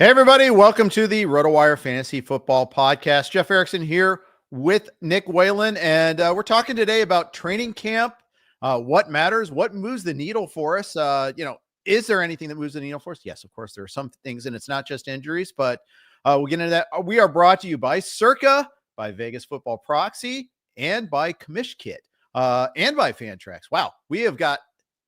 Hey, everybody. Welcome to the RotoWire Fantasy Football Podcast. Jeff Erickson here with Nick Whalen, and we're talking today about training camp, what matters, what moves the needle for us. Is there anything that moves the needle for us? Yes, of course, there are some things, and it's not just injuries, but we'll get into that. We are brought to you by Circa, by Vegas Football Proxy, and by Commish Kit, and by Fantrax. Wow, we have got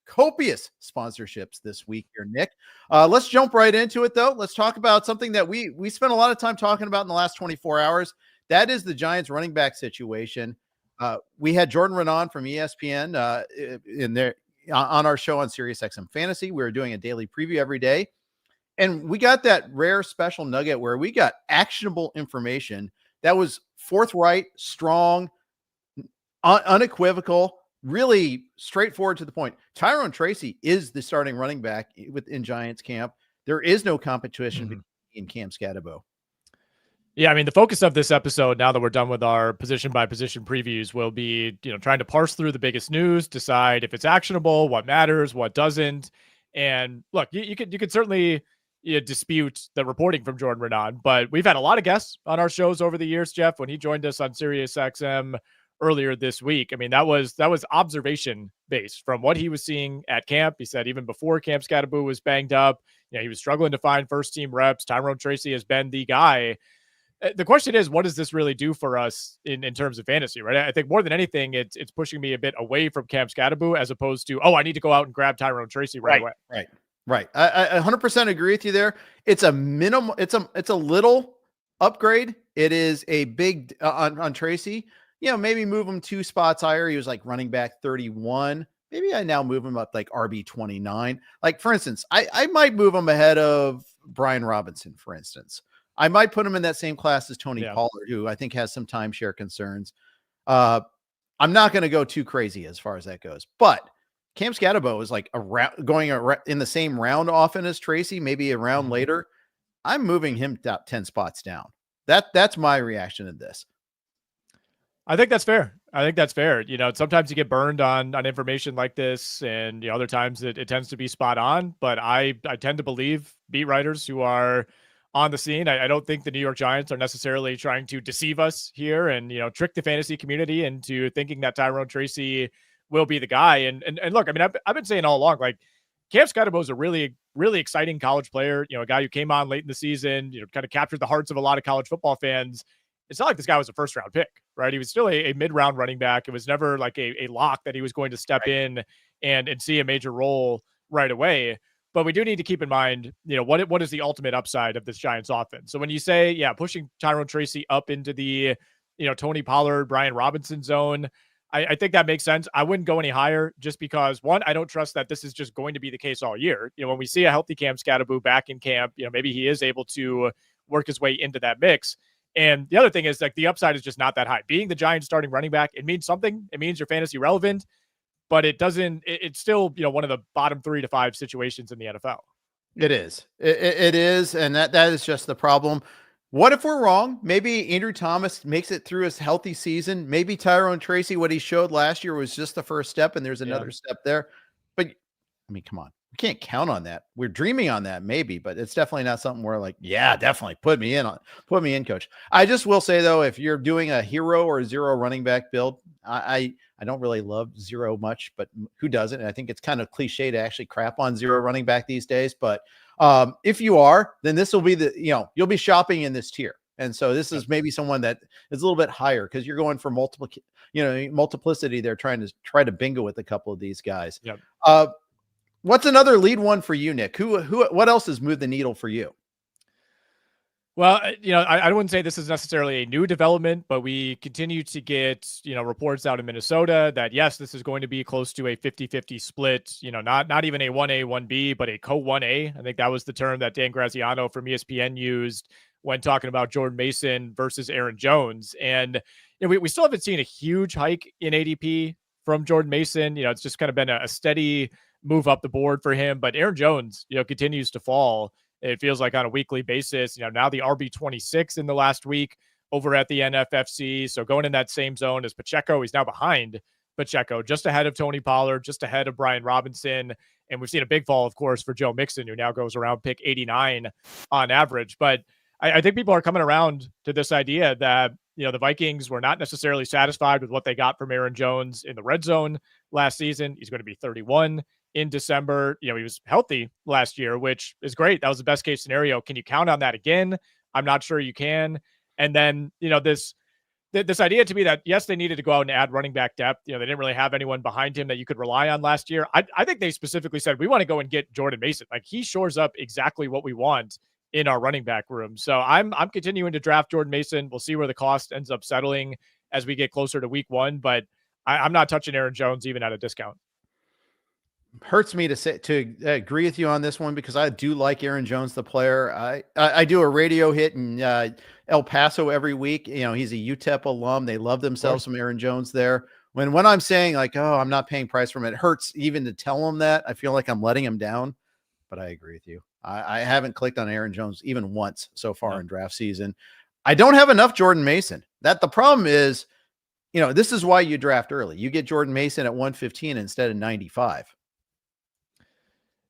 copious sponsorships this week here, Nick. Let's jump right into it, though. Let's talk about something that we spent a lot of time talking about in the last 24 hours. That is the Giants running back situation. We had Jordan Renan from ESPN in there on our show on SiriusXM Fantasy. We were doing a daily preview every day, and we got that rare special nugget where we got actionable information that was forthright, strong, unequivocal, really straightforward to the point. Tyrone Tracy is the starting running back within Giants camp. There is no competition between Cam Skattebo. Yeah, I mean, the focus of this episode, now that we're done with our position by position previews, will be, trying to parse through the biggest news, decide if it's actionable, what matters, what doesn't. And look, you could certainly dispute the reporting from Jordan Renan, but we've had a lot of guests on our shows over the years, Jeff. When he joined us on SiriusXM earlier this week, I mean, that was observation based from what he was seeing at camp. He said even before Cam Skattebo was banged up, he was struggling to find first team reps. Tyrone Tracy has been the guy. The question is, what does this really do for us in terms of fantasy, right? I think more than anything, it's pushing me a bit away from Cam Skattebo as opposed to, I need to go out and grab Tyrone Tracy right away. Right. I 100% agree with you there. It's a minimal, it's a little upgrade. It is a big on Tracy. Maybe move him 2 spots higher. He was like running back 31. Maybe I now move him up like RB 29. Like, for instance, I might move him ahead of Brian Robinson, for instance. I might put him in that same class as Tony Pollard, who I think has some timeshare concerns. I'm not going to go too crazy as far as that goes. But Cam Skattebo is like going in the same round often as Tracy, maybe a round later. I'm moving him 10 spots down. That's my reaction to this. I think that's fair. Sometimes you get burned on information like this, and other times it tends to be spot on. But I tend to believe beat writers who are on the scene. I don't think the New York Giants are necessarily trying to deceive us here and trick the fantasy community into thinking that Tyrone Tracy will be the guy. And look, I mean, I've been saying all along, like, Cam Skattebo is a really, really exciting college player. A guy who came on late in the season, kind of captured the hearts of a lot of college football fans. It's not like this guy was a first round pick, right? He was still a mid-round running back. It was never like a lock that he was going to step in and see a major role right away. But we do need to keep in mind, what is the ultimate upside of this Giants offense? So when you say, pushing Tyrone Tracy up into the, Tony Pollard, Brian Robinson zone, I think that makes sense. I wouldn't go any higher just because, one, I don't trust that this is just going to be the case all year. When we see a healthy Cam Skattebo back in camp, maybe he is able to work his way into that mix. And the other thing is, like, the upside is just not that high. Being the Giants starting running back, it means something. It means you're fantasy relevant, but it doesn't, it's still, one of the bottom 3 to 5 situations in the NFL. It is. It is. And that is just the problem. What if we're wrong? Maybe Andrew Thomas makes it through his healthy season. Maybe Tyrone Tracy, what he showed last year was just the first step, and there's another step there. But I mean, come on. We can't count on that. We're dreaming on that, maybe, but it's definitely not something where, like, definitely put me in, coach. I just will say, though, if you're doing a hero or zero running back build, I don't really love zero much, but who doesn't? And I think it's kind of cliche to actually crap on zero running back these days. But if you are, then this will be you'll be shopping in this tier. And so this is maybe someone that is a little bit higher because you're going for multiplicity. They're trying to bingo with a couple of these guys. Yep. What's another lead one for you, Nick? What else has moved the needle for you? Well, I wouldn't say this is necessarily a new development, but we continue to get, reports out in Minnesota that, yes, this is going to be close to a 50-50 split, not even a 1A, 1B, but a co-1A. I think that was the term that Dan Graziano from ESPN used when talking about Jordan Mason versus Aaron Jones. And we still haven't seen a huge hike in ADP from Jordan Mason. It's just kind of been a steady move up the board for him, but Aaron Jones, continues to fall. It feels like on a weekly basis, now the RB 26 in the last week over at the NFFC. So going in that same zone as Pacheco, he's now behind Pacheco, just ahead of Tony Pollard, just ahead of Brian Robinson. And we've seen a big fall, of course, for Joe Mixon, who now goes around pick 89 on average. But I think people are coming around to this idea that, the Vikings were not necessarily satisfied with what they got from Aaron Jones in the red zone last season. He's going to be 31 in December. He was healthy last year, which is great. That was the best case scenario. Can you count on that again? I'm not sure you can. And then, this idea to me that, yes, they needed to go out and add running back depth. They didn't really have anyone behind him that you could rely on last year. I think they specifically said, we want to go and get Jordan Mason. Like, he shores up exactly what we want in our running back room. So I'm continuing to draft Jordan Mason. We'll see where the cost ends up settling as we get closer to week 1, but I'm not touching Aaron Jones even at a discount. Hurts me to agree with you on this one, because I do like Aaron Jones, the player. I do a radio hit in El Paso every week. He's a UTEP alum. They love themselves some Aaron Jones there. When I'm saying like, oh, I'm not paying price for him, it hurts even to tell him that. I feel like I'm letting him down, but I agree with you. I haven't clicked on Aaron Jones even once so far in draft season. I don't have enough Jordan Mason. The problem is, this is why you draft early. You get Jordan Mason at 115 instead of 95.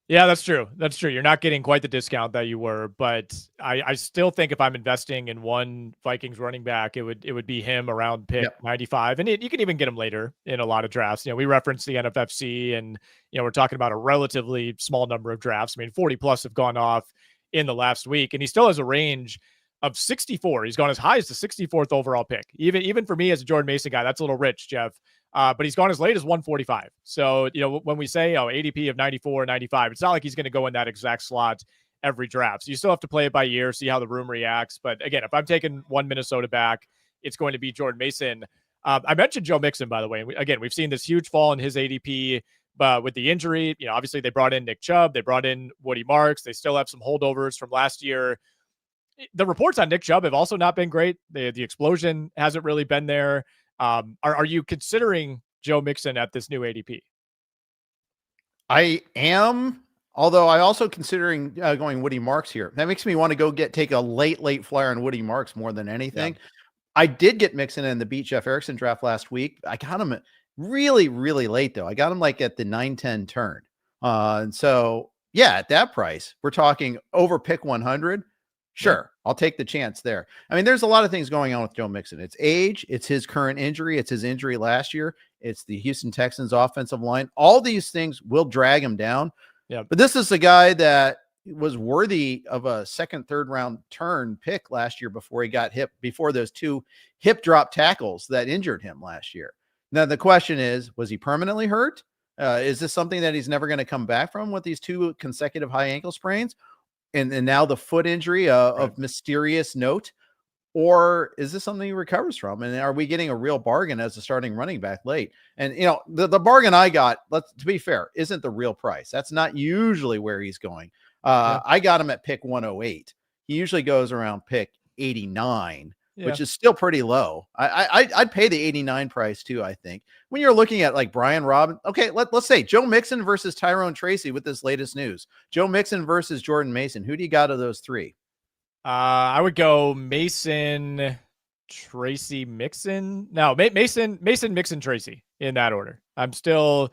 Yeah, that's true. That's true. You're not getting quite the discount that you were, but I still think if I'm investing in one Vikings running back, it would be him around pick 95. And you can even get him later in a lot of drafts. We referenced the NFFC, and, we're talking about a relatively small number of drafts. I mean, 40 plus have gone off in the last week, and he still has a range of 64. He's gone as high as the 64th overall pick. Even for me as a Jordan Mason guy, that's a little rich, Jeff. But he's gone as late as 145. So, when we say, ADP of 94, 95, it's not like he's going to go in that exact slot every draft. So you still have to play it by year, see how the room reacts. But again, if I'm taking one Minnesota back, it's going to be Jordan Mason. I mentioned Joe Mixon, by the way. We've seen this huge fall in his ADP, but with the injury, obviously they brought in Nick Chubb, they brought in Woody Marks. They still have some holdovers from last year. The reports on Nick Chubb have also not been great. The explosion hasn't really been there. Are you considering Joe Mixon at this new ADP? I am, although I also considering going Woody Marks here. That makes me want to go take a late flyer on Woody Marks more than anything. Yeah. I did get Mixon in the Beat Jeff Erickson draft last week. I got him really, really late though. I got him like at the 9-10 turn. And so yeah, at that price, we're talking over pick 100. Sure, I'll take the chance there. I mean, there's a lot of things going on with Joe Mixon. It's age, it's his current injury, it's his injury last year, it's the Houston Texans offensive line. All these things will drag him down. Yeah. But this is a guy that was worthy of a second, third round turn pick last year before he got hit, before those 2 hip drop tackles that injured him last year. Now, the question is, was he permanently hurt? Is this something that he's never going to come back from with these 2 consecutive high ankle sprains? And now the foot injury of mysterious note, or is this something he recovers from? And are we getting a real bargain as a starting running back late? And, the bargain I got, to be fair, isn't the real price. That's not usually where he's going. I got him at pick 108. He usually goes around pick 89, which is still pretty low. I'd pay the 89 price too, I think. When you're looking at like Brian Robinson, okay, let's say Joe Mixon versus Tyrone Tracy with this latest news. Joe Mixon versus Jordan Mason. Who do you got of those 3? I would go Mason, Tracy, Mixon. No, Mason, Mixon, Tracy in that order. I'm still,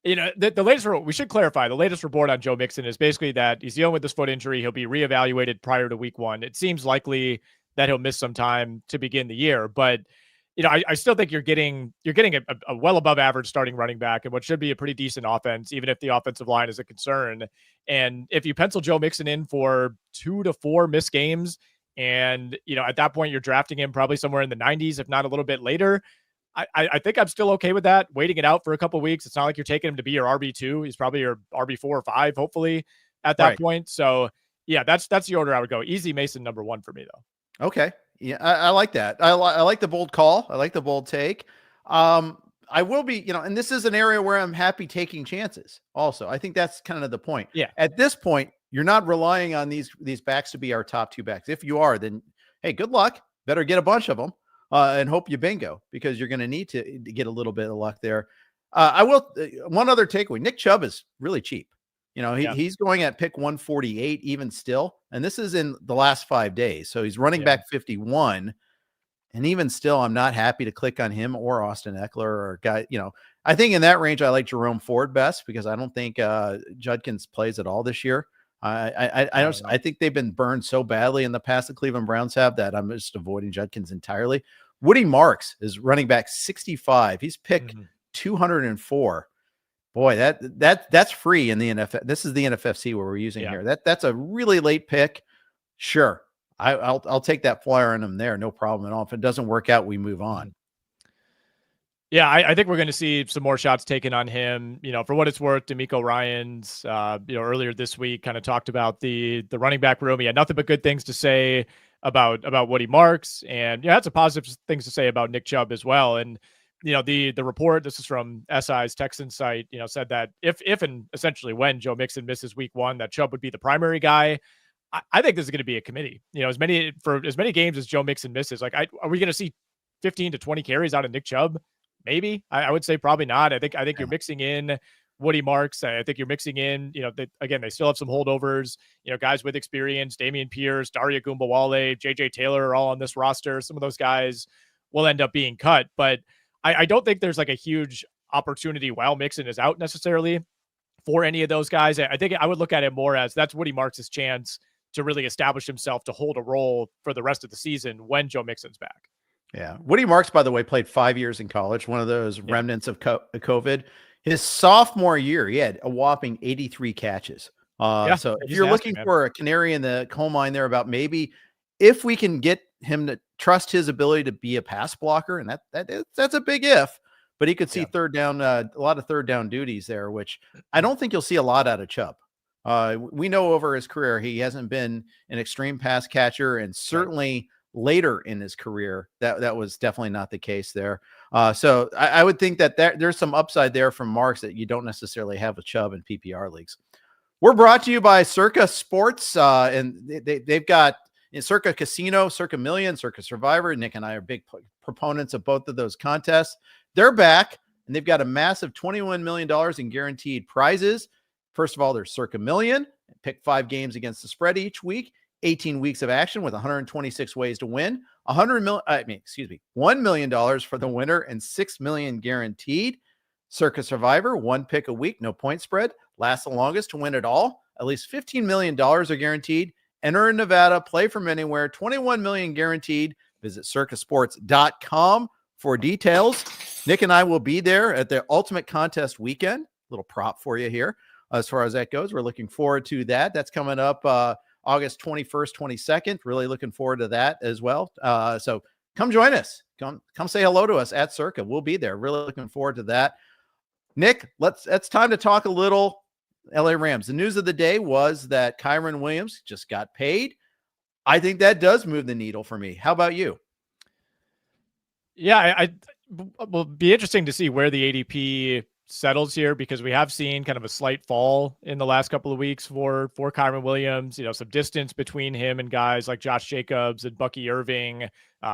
the latest, we should clarify, the latest report on Joe Mixon is basically that he's dealing with this foot injury. He'll be reevaluated prior to week 1. It seems likely that he'll miss some time to begin the year, but I still think you're getting a well above average starting running back and what should be a pretty decent offense, even if the offensive line is a concern. And if you pencil Joe Mixon in for 2 to 4 missed games, and at that point you're drafting him probably somewhere in the 90s, if not a little bit later, I think I'm still okay with that. Waiting it out for a couple of weeks. It's not like you're taking him to be your RB2. He's probably your RB4 or 5, hopefully at that point. So yeah, that's the order I would go. Easy Mason number 1 for me though. Okay. Yeah, I like that. I like the bold call. I like the bold take. I will be, and this is an area where I'm happy taking chances also. I think that's kind of the point. Yeah. At this point, you're not relying on these backs to be our top 2 backs. If you are, then, hey, good luck. Better get a bunch of them and hope you bingo, because you're going to need to get a little bit of luck there. I will, one other takeaway, Nick Chubb is really cheap. He's going at pick 148 even still. And this is in the last 5 days. So he's running back 51. And even still, I'm not happy to click on him or Austin Eckler or a guy, I think in that range, I like Jerome Ford best because I don't think Judkins plays at all this year. I think they've been burned so badly in the past the Cleveland Browns have that I'm just avoiding Judkins entirely. Woody Marks is running back 65. He's picked 204. Boy, that's free in the NFL. This is the NFFC where we're using here. That's a really late pick. Sure. I'll take that flyer on him there. No problem at all. If it doesn't work out, we move on. Yeah, I think we're going to see some more shots taken on him. For what it's worth, D'Amico Ryans, earlier this week kind of talked about the running back room. He had nothing but good things to say about Woody Marks, and had some positive things to say about Nick Chubb as well. And the report, this is from SI's Texan site, said that if and essentially when Joe Mixon misses week 1, that Chubb would be the primary guy. I think this is going to be a committee. As many games as Joe Mixon misses, are we going to see 15 to 20 carries out of Nick Chubb? Maybe. I would say probably not. I think you're mixing in Woody Marks. I think you're mixing in, they still have some holdovers, guys with experience, Dameon Pierce, Daria Gumbawale, JJ Taylor are all on this roster. Some of those guys will end up being cut, but I don't think there's like a huge opportunity while Mixon is out necessarily for any of those guys. I think I would look at it more as that's Woody Marks' chance to really establish himself to hold a role for the rest of the season when Joe Mixon's back. Yeah. Woody Marks, by the way, played 5 years in college, one of those remnants of COVID. His sophomore year, he had a whopping 83 catches. So if you're looking for a canary in the coal mine there about maybe if we can get him to trust his ability to be a pass blocker, and that's a big if, but he could see third down, a lot of third down duties there, which I don't think you'll see a lot out of Chubb. We know over his career, he hasn't been an extreme pass catcher, and certainly later in his career, that was definitely not the case there. So I would think that there's some upside there from Marks that you don't necessarily have with Chubb in PPR leagues. We're brought to you by Circa Sports, and they've got Circa Casino, Circa Million, Circa Survivor. Nick and I are big proponents of both of those contests. They're back, and they've got a massive $21 million in guaranteed prizes. First of all, there's Circa Million. Pick 5 games against the spread each week. 18 weeks of action with 126 ways to win. $1 million for the winner and $6 million guaranteed. Circa Survivor, 1 pick a week, no point spread, lasts the longest to win it all. At least $15 million are guaranteed. Enter in Nevada, play from anywhere, 21 million guaranteed. Visit circasports.com for details. Nick and I will be there at the Ultimate Contest weekend. Little prop for you here. As far as that goes, we're looking forward to that. That's coming up August 21st, 22nd. Really looking forward to that as well. So come join us. Come say hello to us at Circa. We'll be there. Really looking forward to that. Nick, it's time to talk a little LA Rams. The news of the day was that Kyren Williams just got paid. I think that does move the needle for me. How about you? Yeah, I will be interesting to see where the ADP settles here, because we have seen kind of a slight fall in the last couple of weeks for Kyren Williams, some distance between him and guys like Josh Jacobs and Bucky Irving,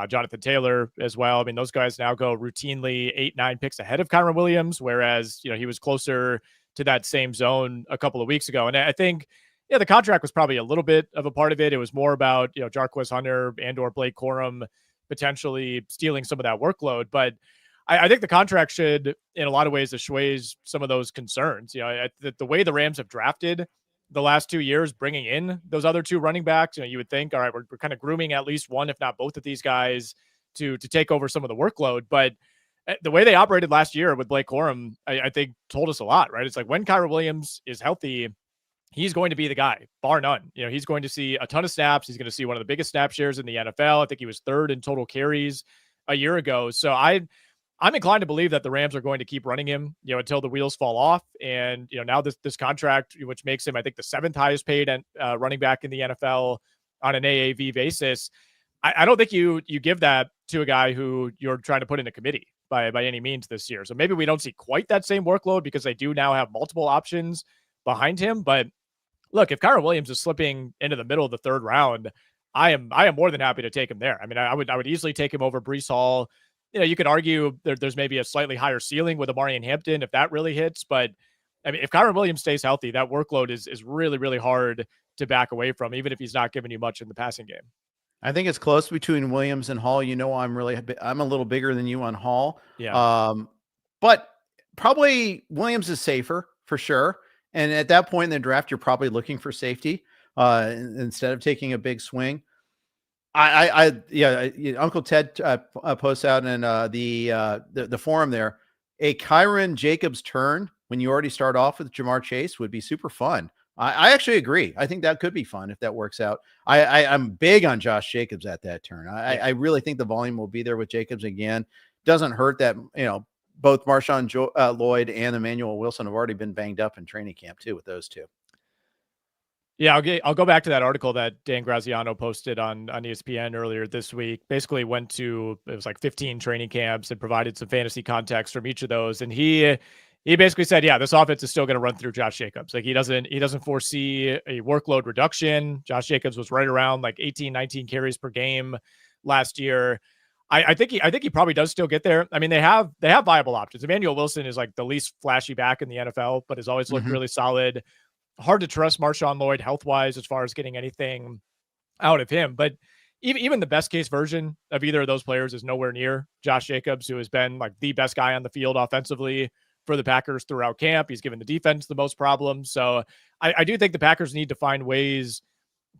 Jonathan Taylor as well. I mean, those guys now go routinely 8-9 picks ahead of Kyren Williams, whereas, he was closer to that same zone a couple of weeks ago. And I think, the contract was probably a little bit of a part of it. It was more about, Jarquez Hunter and or Blake Corum potentially stealing some of that workload. But I think the contract should, in a lot of ways, assuage some of those concerns. The way the Rams have drafted the last 2 years, bringing in those other 2 running backs, you would think, all right, we're kind of grooming at least one, if not both of these guys to take over some of the workload. But the way they operated last year with Blake Corum, I think told us a lot, right? It's like when Kyren Williams is healthy, he's going to be the guy, bar none. He's going to see a ton of snaps. He's going to see one of the biggest snap shares in the NFL. I think he was 3rd in total carries a year ago. So I'm inclined to believe that the Rams are going to keep running him, until the wheels fall off. And, now this contract, which makes him, I think, the 7th highest paid running back in the NFL on an AAV basis. I don't think you give that to a guy who you're trying to put in a committee by any means this year. So maybe we don't see quite that same workload because they do now have multiple options behind him. But look, if Kyren Williams is slipping into the middle of the 3rd round, I am more than happy to take him there. I mean, I would easily take him over Breece Hall. You could argue there's maybe a slightly higher ceiling with Amari and Hampton if that really hits. But I mean, if Kyren Williams stays healthy, that workload is really, really hard to back away from, even if he's not giving you much in the passing game. I think it's close between Williams and Hall. I'm a little bigger than you on Hall. Yeah. But probably Williams is safer for sure. And at that point in the draft, you're probably looking for safety instead of taking a big swing. Uncle Ted posts out in the forum there, a Kyren Jacobs turn when you already start off with Jamar Chase would be super fun. I actually agree. I think that could be fun if that works out. I'm big on Josh Jacobs at that turn. I really think the volume will be there with Jacobs again. Doesn't hurt that, both Marshawn Lloyd and Emmanuel Wilson have already been banged up in training camp too with those two. Yeah, I'll go back to that article that Dan Graziano posted on ESPN earlier this week. Basically went to, it was like 15 training camps and provided some fantasy context from each of those. And he basically said, yeah, this offense is still going to run through Josh Jacobs. Like he doesn't foresee a workload reduction. Josh Jacobs was right around like 18, 19 carries per game last year. I think he probably does still get there. I mean, they have viable options. Emmanuel Wilson is like the least flashy back in the NFL, but has always looked really solid. Hard to trust Marshawn Lloyd health-wise as far as getting anything out of him. But even the best case version of either of those players is nowhere near Josh Jacobs, who has been like the best guy on the field offensively for the Packers throughout camp. He's given the defense the most problems. So I do think the Packers need to find ways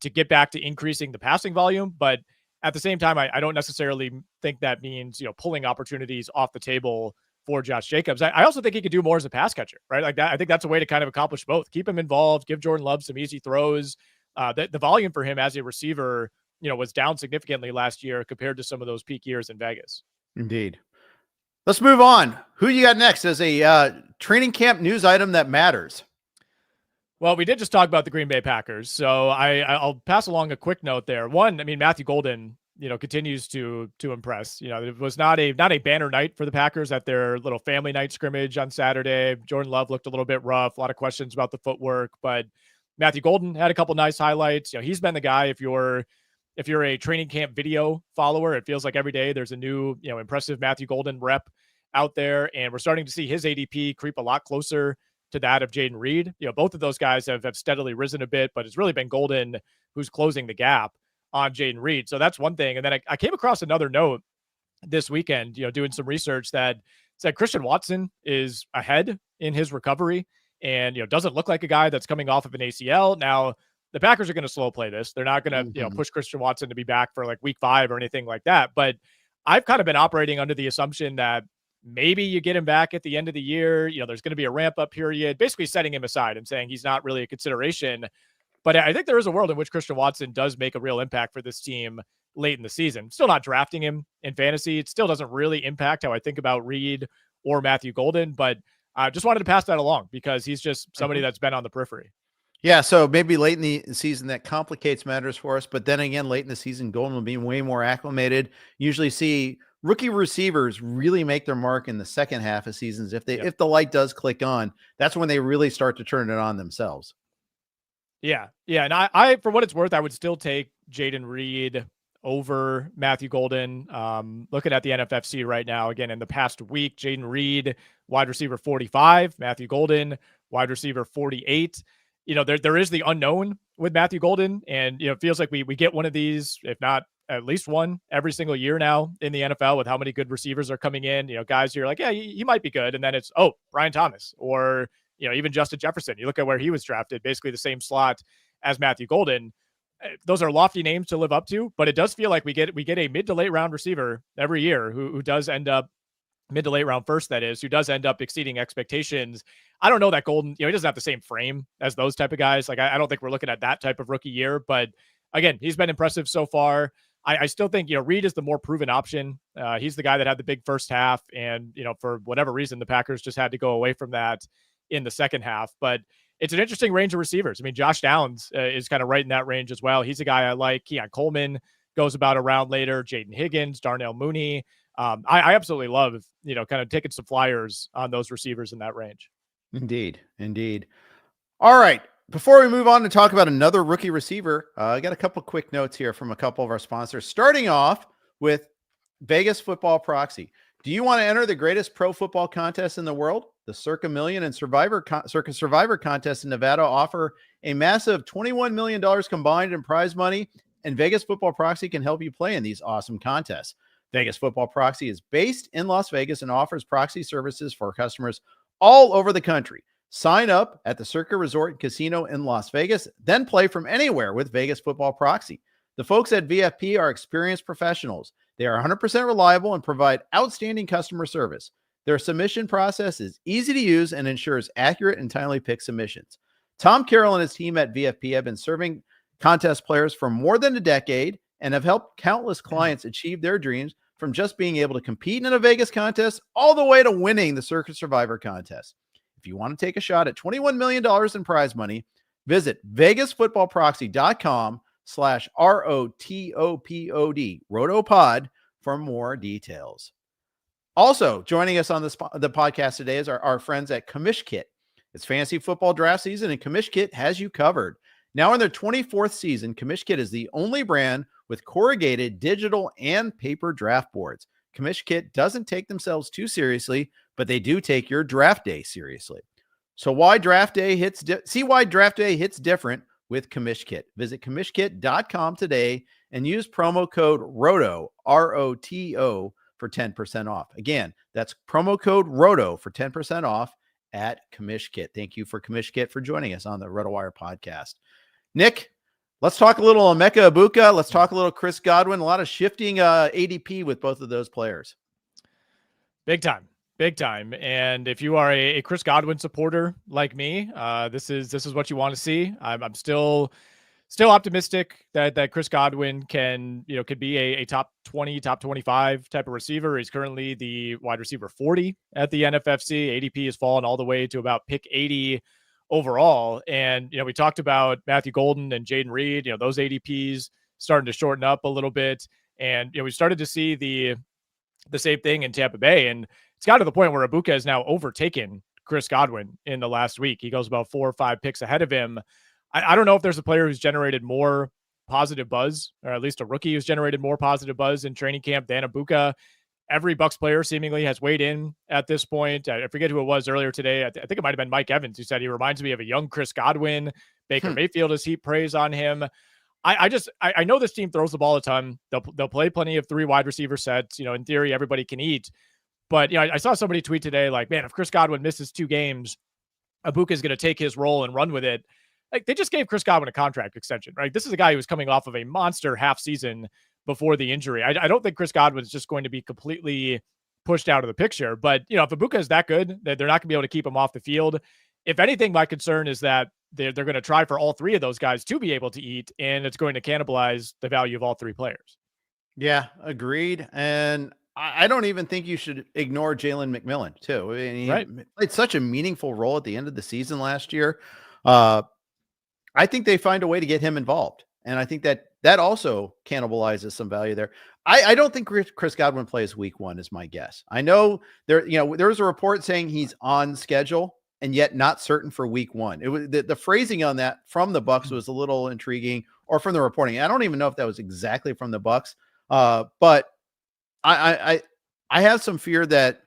to get back to increasing the passing volume. But at the same time, I don't necessarily think that means, pulling opportunities off the table for Josh Jacobs. I also think he could do more as a pass catcher, right? Like that. I think that's a way to kind of accomplish both. Keep him involved, give Jordan Love some easy throws. The volume for him as a receiver, was down significantly last year compared to some of those peak years in Vegas. Indeed. Let's move on. Who you got next as a training camp news item that matters? Well, we did just talk about the Green Bay Packers, so I'll pass along a quick note there. One, I mean, Matthew Golden, continues to impress. It was not a banner night for the Packers at their little family night scrimmage on Saturday. Jordan Love looked a little bit rough, a lot of questions about the footwork, but Matthew Golden had a couple nice highlights. He's been the guy. If you're a training camp video follower, it feels like every day there's a new, impressive Matthew Golden rep out there, and we're starting to see his ADP creep a lot closer to that of Jayden Reed. Both of those guys have steadily risen a bit, but it's really been Golden who's closing the gap on Jayden Reed. So that's one thing. And then I came across another note this weekend, doing some research that said Christian Watson is ahead in his recovery and, doesn't look like a guy that's coming off of an ACL. Now, the Packers are going to slow play this. They're not going to, push Christian Watson to be back for like week 5 or anything like that. But I've kind of been operating under the assumption that maybe you get him back at the end of the year. There's going to be a ramp up period, basically setting him aside and saying he's not really a consideration. But I think there is a world in which Christian Watson does make a real impact for this team late in the season. Still not drafting him in fantasy. It still doesn't really impact how I think about Reed or Matthew Golden, but I just wanted to pass that along because he's just somebody that's been on the periphery. Yeah, so maybe late in the season that complicates matters for us. But then again, late in the season, Golden will be way more acclimated. Usually see rookie receivers really make their mark in the second half of seasons. If the light does click on, that's when they really start to turn it on themselves. Yeah. And I, for what it's worth, I would still take Jayden Reed over Matthew Golden. Looking at the NFFC right now, again, in the past week, Jayden Reed, wide receiver 45, Matthew Golden, wide receiver 48. There is the unknown with Matthew Golden, and, it feels like we get one of these, if not at least one every single year now in the NFL with how many good receivers are coming in, guys who are like, yeah, he might be good. And then it's, Brian Thomas or, even Justin Jefferson. You look at where he was drafted, basically the same slot as Matthew Golden. Those are lofty names to live up to, but it does feel like we get a mid to late round receiver every year who does end up mid to late round first, that is, who does end up exceeding expectations. I don't know that Golden, he doesn't have the same frame as those type of guys. Like, I don't think we're looking at that type of rookie year, but again, he's been impressive so far. I still think, Reed is the more proven option. He's the guy that had the big first half. And, for whatever reason, the Packers just had to go away from that in the second half. But it's an interesting range of receivers. I mean, Josh Downs is kind of right in that range as well. He's a guy I like. Keon Coleman goes about a round later. Jaden Higgins, Darnell Mooney. I absolutely love, kind of taking some flyers on those receivers in that range. Indeed. All right. Before we move on to talk about another rookie receiver, I got a couple quick notes here from a couple of our sponsors, starting off with Vegas Football Proxy. Do you want to enter the greatest pro football contest in the world? The Circa Million and Circa Survivor contest in Nevada offer a massive $21 million combined in prize money and Vegas Football Proxy can help you play in these awesome contests. Vegas Football Proxy is based in Las Vegas and offers proxy services for customers all over the country. Sign up at the Circa Resort and Casino in Las Vegas, then play from anywhere with Vegas Football Proxy. The folks at VFP are experienced professionals. They are 100% reliable and provide outstanding customer service. Their submission process is easy to use and ensures accurate and timely pick submissions. Tom Carroll and his team at VFP have been serving contest players for more than a decade and have helped countless clients achieve their dreams, from just being able to compete in a Vegas contest all the way to winning the Circa Survivor contest. If you want to take a shot at $21 million in prize money, visit vegasfootballproxy.com/ROTOPOD, RotoPod, for more details. Also joining us on the podcast today is our friends at Commish Kit. It's fantasy football draft season, and Commish Kit has you covered. Now in their 24th season, Commish Kit is the only brand with corrugated digital and paper draft boards. Commish Kit doesn't take themselves too seriously, but they do take your draft day seriously. So see why draft day hits different with Commish Kit. Visit commishkit.com today and use promo code ROTO, ROTO, for 10% off. Again, that's promo code ROTO for 10% off at Commish Kit. Thank you for Commish Kit for joining us on the RotoWire podcast. Nick, let's talk a little Emeka Egbuka. Let's talk a little Chris Godwin. A lot of shifting ADP with both of those players. Big time. And if you are a Chris Godwin supporter like me, this is what you want to see. I'm still optimistic that Chris Godwin could be a top 20, top 25 type of receiver. He's currently the wide receiver 40 at the NFFC. ADP has fallen all the way to about pick 80 overall. And, we talked about Matthew Golden and Jaden Reed, those ADPs starting to shorten up a little bit. And, we started to see the same thing in Tampa Bay. And it's got to the point where Egbuka has now overtaken Chris Godwin in the last week. He goes about 4 or 5 picks ahead of him. I don't know if there's a player who's generated more positive buzz, or at least a rookie who's generated more positive buzz in training camp than Egbuka. Every Bucs player seemingly has weighed in at this point. I forget who it was earlier today. I think it might have been Mike Evans who said he reminds me of a young Chris Godwin. Baker Mayfield has heaped praise on him. I know this team throws the ball a ton. They'll play plenty of 3 wide receiver sets. In theory, everybody can eat. But I saw somebody tweet today, like, man, if Chris Godwin misses 2 games, Egbuka is going to take his role and run with it. Like, they just gave Chris Godwin a contract extension, right? This is a guy who was coming off of a monster half season before the injury. I don't think Chris Godwin is just going to be completely pushed out of the picture. But, if Egbuka is that good, they're not going to be able to keep him off the field. If anything, my concern is that they're going to try for all 3 of those guys to be able to eat, and it's going to cannibalize the value of all 3 players. Yeah, agreed. And I don't even think you should ignore Jalen McMillan, too. I mean, he played such a meaningful role at the end of the season last year. I think they find a way to get him involved. And I think that also cannibalizes some value there. I don't think Chris Godwin plays week 1 is my guess. I know there was a report saying he's on schedule and yet not certain for week 1. It was the phrasing on that from the Bucs was a little intriguing, or from the reporting. I don't even know if that was exactly from the Bucs. But I have some fear that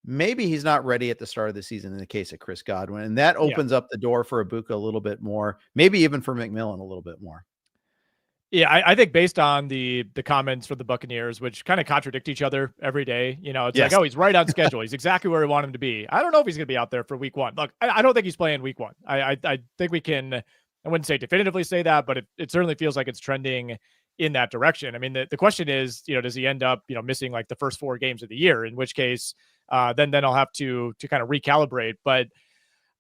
maybe he's not ready at the start of the season in the case of Chris Godwin. And that opens up the door for Egbuka a little bit more, maybe even for McMillan a little bit more. Yeah, I think based on the comments from the Buccaneers, which kind of contradict each other every day, it's like, oh, he's right on schedule. He's exactly where we want him to be. I don't know if he's going to be out there for week 1. Look, I don't think he's playing week 1. I think we can, I wouldn't say definitively say that, but it certainly feels like it's trending in that direction. I mean, the question is, does he end up, missing like the first 4 games of the year, in which case then I'll have to kind of recalibrate. But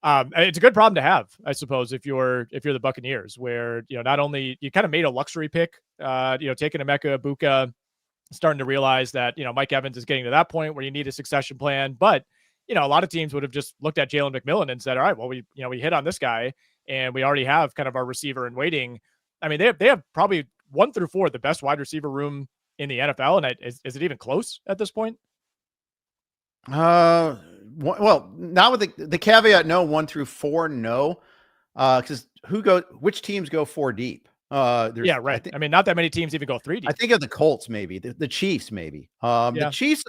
it's a good problem to have, I suppose, if you're the Buccaneers, where, not only you kind of made a luxury pick, taking Emeka Egbuka, starting to realize that, Mike Evans is getting to that point where you need a succession plan. But, a lot of teams would have just looked at Jalen McMillan and said, all right, well, we hit on this guy and we already have kind of our receiver in waiting. I mean, they have probably 1 through 4, the best wide receiver room in the NFL. And is it even close at this point? Well, not with the caveat, no. 1 through 4, no. Because which teams go 4 deep? Yeah, right. I mean, not that many teams even go 3 deep. I think of the Colts, maybe the Chiefs, maybe. The Chiefs.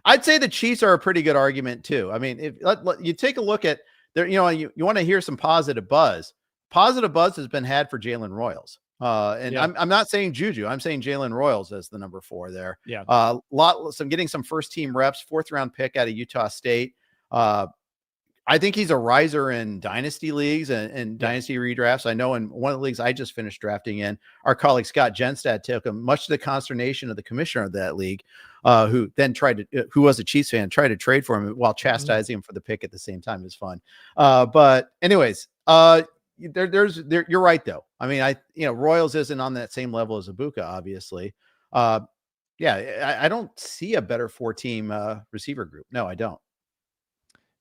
I'd say the Chiefs are a pretty good argument too. I mean, if you take a look at there, you want to hear some positive buzz. Positive buzz has been had for Jalen Royals. I'm not saying Juju. I'm saying Jalen Royals as the number 4 there. Yeah. Getting some first team reps, 4th round pick out of Utah State. I think he's a riser in dynasty leagues and dynasty redrafts. I know in one of the leagues I just finished drafting in, our colleague Scott Genstad took him, much to the consternation of the commissioner of that league, who then who was a Chiefs fan, tried to trade for him while chastising him for the pick at the same time. It was fun. But anyways, you're right though. I mean, Royals isn't on that same level as Egbuka, obviously. I don't see a better 4-team receiver group. No, I don't.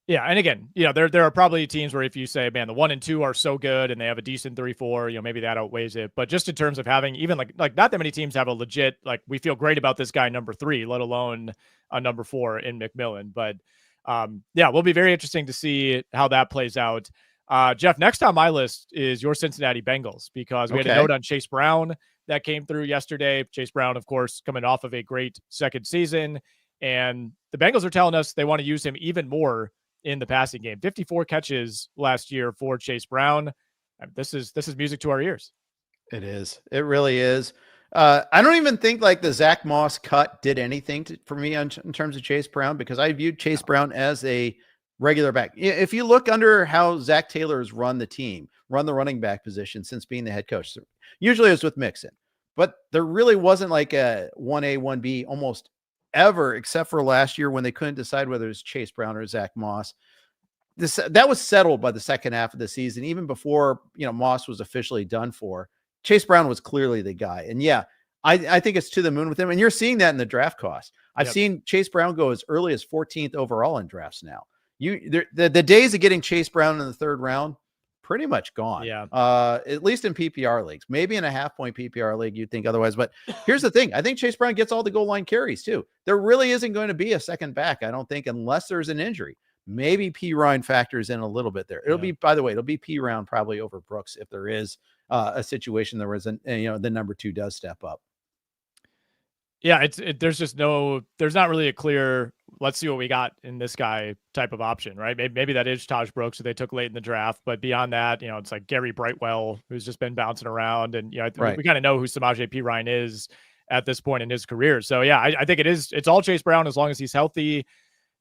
Yeah, and again, there are probably teams where if you say, man, the 1 and 2 are so good and they have a decent 3-4, maybe that outweighs it. But just in terms of having even like not that many teams have a legit, like, we feel great about this guy number 3, let alone a number 4 in McMillan. But will be very interesting to see how that plays out. Jeff, next on my list is your Cincinnati Bengals, because we had a note on Chase Brown that came through yesterday. Chase Brown, of course, coming off of a great second season, and the Bengals are telling us they want to use him even more in the passing game. 54 catches last year for Chase Brown. This is music to our ears. It is. It really is. I don't even think like the Zach Moss cut did anything for me in terms of Chase Brown, because I viewed Chase Brown as a regular back. If you look under how Zach Taylor has run the running back position since being the head coach, so usually it was with Mixon, but there really wasn't like a 1A, 1B almost ever, except for last year when they couldn't decide whether it was Chase Brown or Zach Moss. That was settled by the second half of the season, even before Moss was officially done for. Chase Brown was clearly the guy, and I think it's to the moon with him. And you're seeing that in the draft cost. I've seen Chase Brown go as early as 14th overall in drafts now. The days of getting Chase Brown in the 3rd round, pretty much gone. Yeah. At least in PPR leagues, maybe in a half-point PPR league, you'd think otherwise. But here's the thing. I think Chase Brown gets all the goal line carries too. There really isn't going to be a second back, I don't think, unless there's an injury. Maybe P. Ryan factors in a little bit there. It'll be, by the way, it'll be P. Round probably over Brooks if there is a situation there was the number 2 does step up. Yeah, there's not really a clear, let's see what we got in this guy type of option, right? Maybe that is Taj Brooks, who they took late in the draft, but beyond that, it's like Gary Brightwell, who's just been bouncing around, and we kind of know who Samaje Perine is at this point in his career. So I think it's all Chase Brown as long as he's healthy.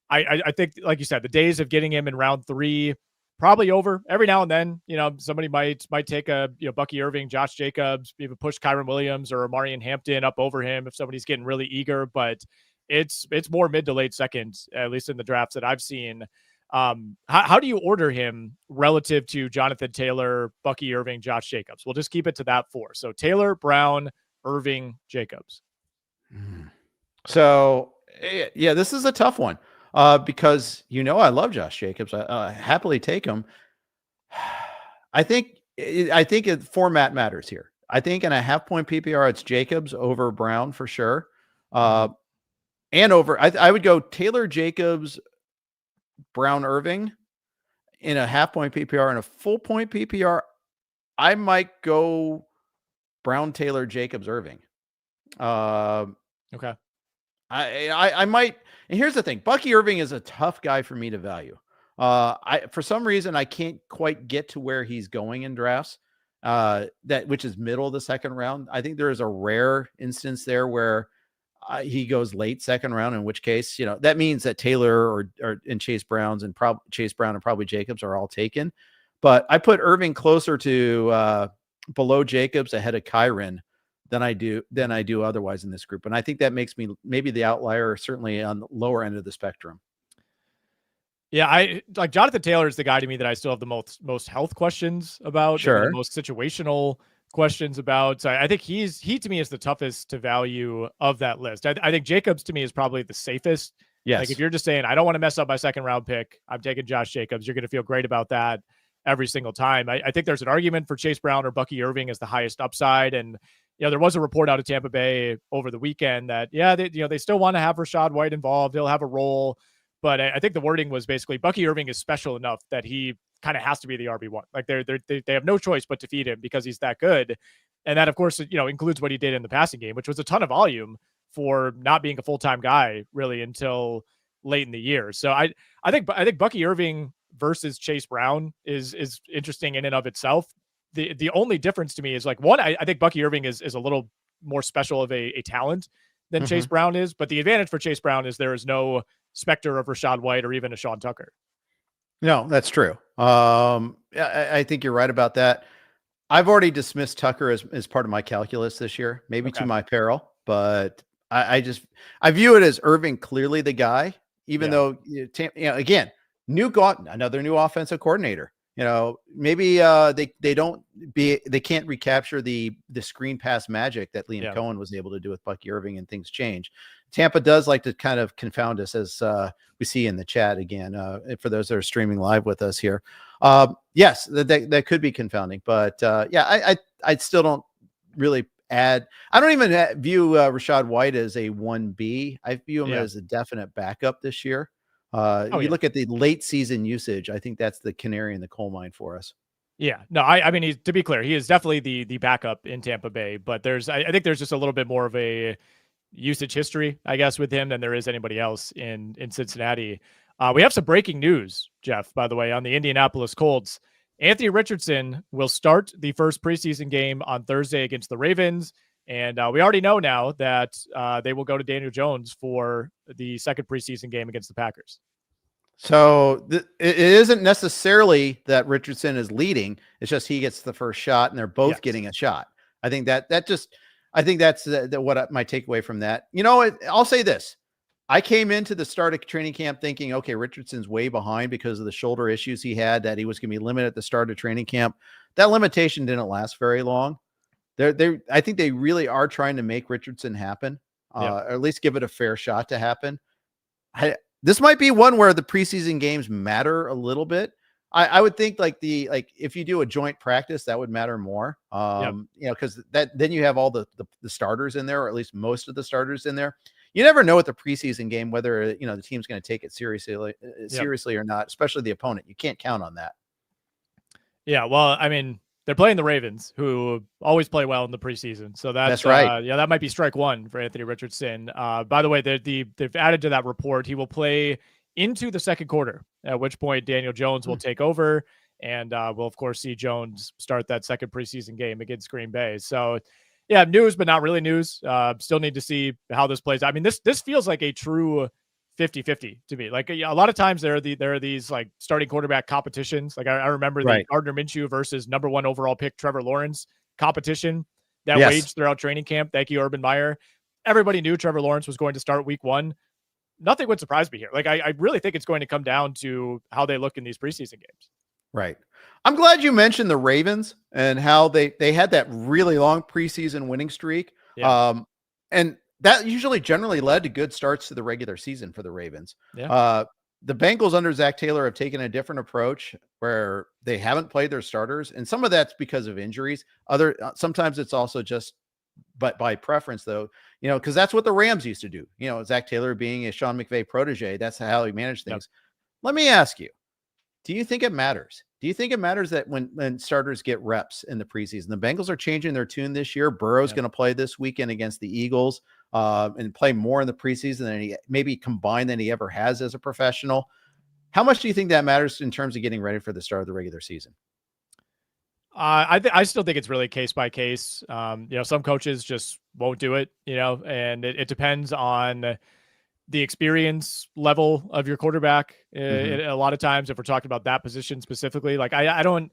I think, like you said, the days of getting him in round 3 probably over. Every now and then, somebody might take a Bucky Irving, Josh Jacobs, even push Kyren Williams or Marion Hampton up over him if somebody's getting really eager. But it's more mid to late seconds, at least in the drafts that I've seen. How do you order him relative to Jonathan Taylor, Bucky Irving, Josh Jacobs? We'll just keep it to that 4. So Taylor, Brown, Irving, Jacobs. So this is a tough one. Because I love Josh Jacobs. I happily take him. I think format matters here. I think in a half-point PPR, it's Jacobs over Brown for sure. And over, I would go Taylor, Jacobs, Brown, Irving in a half-point PPR. In a full-point PPR, I might go Brown, Taylor, Jacobs, Irving. Okay. I might. And here's the thing. Bucky Irving is a tough guy for me to value. For some reason, I can't quite get to where he's going in drafts, which is middle of the 2nd round. I think there is a rare instance there where he goes late 2nd round, in which case, that means that Taylor or Chase Brown and probably Jacobs are all taken. But I put Irving closer to below Jacobs, ahead of Kyren than I do otherwise in this group. And I think that makes me maybe the outlier, certainly on the lower end of the spectrum. Yeah, I like Jonathan Taylor is the guy to me that I still have the most health questions about, sure, the most situational questions about. So I think he to me is the toughest to value of that list. I think Jacobs to me is probably the safest. Yes. Like if you're just saying, I don't want to mess up my 2nd round pick, I'm taking Josh Jacobs, you're going to feel great about that every single time. I think there's an argument for Chase Brown or Bucky Irving as the highest upside. And there was a report out of Tampa Bay over the weekend that, they still want to have Rachaad White involved. He'll have a role. But I think the wording was basically Bucky Irving is special enough that he kind of has to be the RB1. Like they have no choice but to feed him because he's that good. And that, of course, includes what he did in the passing game, which was a ton of volume for not being a full-time guy really until late in the year. So I think Bucky Irving versus Chase Brown is interesting in and of itself. the only difference to me is like one, I think Bucky Irving is a little more special of a talent than Chase Brown is, but the advantage for Chase Brown is there is no specter of Rachaad White or even a Sean Tucker. No, that's true. I think you're right about that. I've already dismissed Tucker as part of my calculus this year, maybe to my peril, but I view it as Irving clearly the guy, even though, again, another new offensive coordinator. Maybe they can't recapture the screen pass magic that Liam Cohen was able to do with Bucky Irving, and things change. Tampa does like to kind of confound us, as we see in the chat again, for those that are streaming live with us here. Yes, that could be confounding, but I still don't really add. I don't even view Rachaad White as a 1B. I view him as a definite backup this year. You look at the late season usage, I think that's the canary in the coal mine for us. Yeah, no, I mean, to be clear, he is definitely the backup in Tampa Bay, but I think there's just a little bit more of a usage history, I guess, with him than there is anybody else in Cincinnati. We have some breaking news, Jeff, by the way, on the Indianapolis Colts. Anthony Richardson will start the first preseason game on Thursday against the Ravens. And we already know now that they will go to Daniel Jones for the second preseason game against the Packers. So it isn't necessarily that Richardson is leading. It's just he gets the first shot and they're both getting a shot. I think that's what my takeaway from that. I'll say this. I came into the start of training camp thinking, okay, Richardson's way behind because of the shoulder issues he had, that he was going to be limited at the start of training camp. That limitation didn't last very long. I think they really are trying to make Richardson happen, or at least give it a fair shot to happen. This might be one where the preseason games matter a little bit. I would think if you do a joint practice, that would matter more. Because then you have all the starters in there, or at least most of the starters in there. You never know at the preseason game whether the team's going to take it seriously or not, especially the opponent. You can't count on that. Yeah, well, I mean, they're playing the Ravens, who always play well in the preseason. So that's right. That might be strike one for Anthony Richardson. By the way, they've added to that report, he will play into the second quarter, at which point Daniel Jones will take over, and we'll, of course, see Jones start that second preseason game against Green Bay. So, yeah, news, but not really news. Still need to see how this plays. I mean, this feels like a true 50-50 to me. Like, a lot of times there are these like starting quarterback competitions. Like I remember the Gardner Minshew versus number 1 overall pick Trevor Lawrence competition that waged throughout training camp. Thank you, Urban Meyer. Everybody knew Trevor Lawrence was going to start week 1. Nothing would surprise me here. Like I really think it's going to come down to how they look in these preseason games. Right. I'm glad you mentioned the Ravens and how they had that really long preseason winning streak. Yeah. And that usually generally led to good starts to the regular season for the Ravens. Yeah. The Bengals under Zach Taylor have taken a different approach where they haven't played their starters. And some of that's because of injuries. Sometimes it's also just, but by preference though, because that's what the Rams used to do. Zach Taylor being a Sean McVay protege, that's how he managed things. Yep. Let me ask you, do you think it matters? Do you think it matters that when starters get reps in the preseason? The Bengals are changing their tune this year. Burrow's going to play this weekend against the Eagles and play more in the preseason than he maybe combined than he ever has as a professional. How much do you think that matters in terms of getting ready for the start of the regular season? I still think it's really case by case. Some coaches just won't do it, and it depends on the experience level of your quarterback. A lot of times, if we're talking about that position specifically, like I don't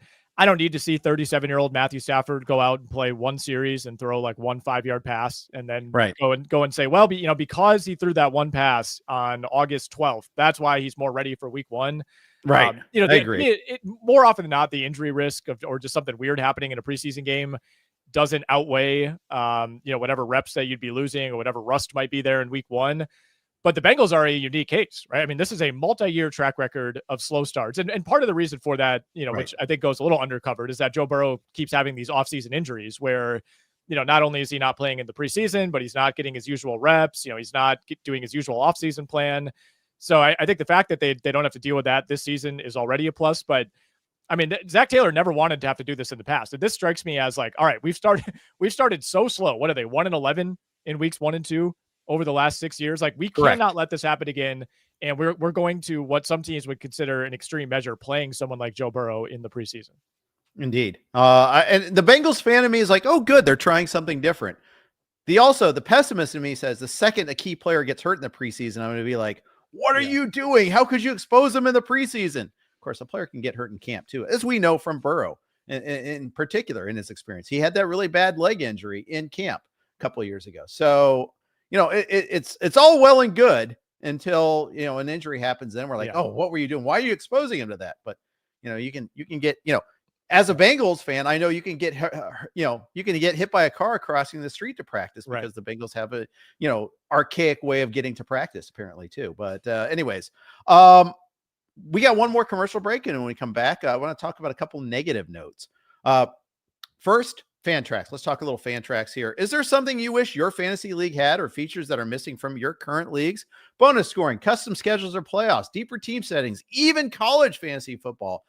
need to see 37-year-old Matthew Stafford go out and play one series and throw like one 5-yard pass and then go and say, well, because he threw that one pass on August 12th, that's why he's more ready for week 1. Right. I agree. More often than not, the injury risk or just something weird happening in a preseason game doesn't outweigh, whatever reps that you'd be losing or whatever rust might be there in week 1. But the Bengals are a unique case, right? I mean, this is a multi-year track record of slow starts. And part of the reason for that, which I think goes a little undercovered, is that Joe Burrow keeps having these offseason injuries where, not only is he not playing in the preseason, but he's not getting his usual reps. He's not doing his usual offseason plan. So I think the fact that they don't have to deal with that this season is already a plus. But I mean, Zach Taylor never wanted to have to do this in the past. And this strikes me as like, all right, we've started so slow. What are they, 1-11 in weeks 1 and 2 over the last 6 years? Like, we cannot let this happen again. And we're going to what some teams would consider an extreme measure, playing someone like Joe Burrow in the preseason. Indeed. And the Bengals fan of me is like, oh, good, they're trying something different. The pessimist in me says the second a key player gets hurt in the preseason, I'm going to be like, what are you doing? How could you expose them in the preseason? Of course, a player can get hurt in camp too, as we know from Burrow in particular in his experience. He had that really bad leg injury in camp a couple of years ago. So, it's all well and good until, an injury happens. Then we're like, oh, what were you doing? Why are you exposing him to that? But, you can get, as a Bengals fan, I know you can get hit by a car crossing the street to practice because the Bengals have a, archaic way of getting to practice apparently too. But anyways, we got one more commercial break. And when we come back, I want to talk about a couple negative notes. First, Fantrax. Let's talk a little Fantrax here. Is there something you wish your fantasy league had or features that are missing from your current leagues? Bonus scoring, custom schedules or playoffs, deeper team settings, even college fantasy football.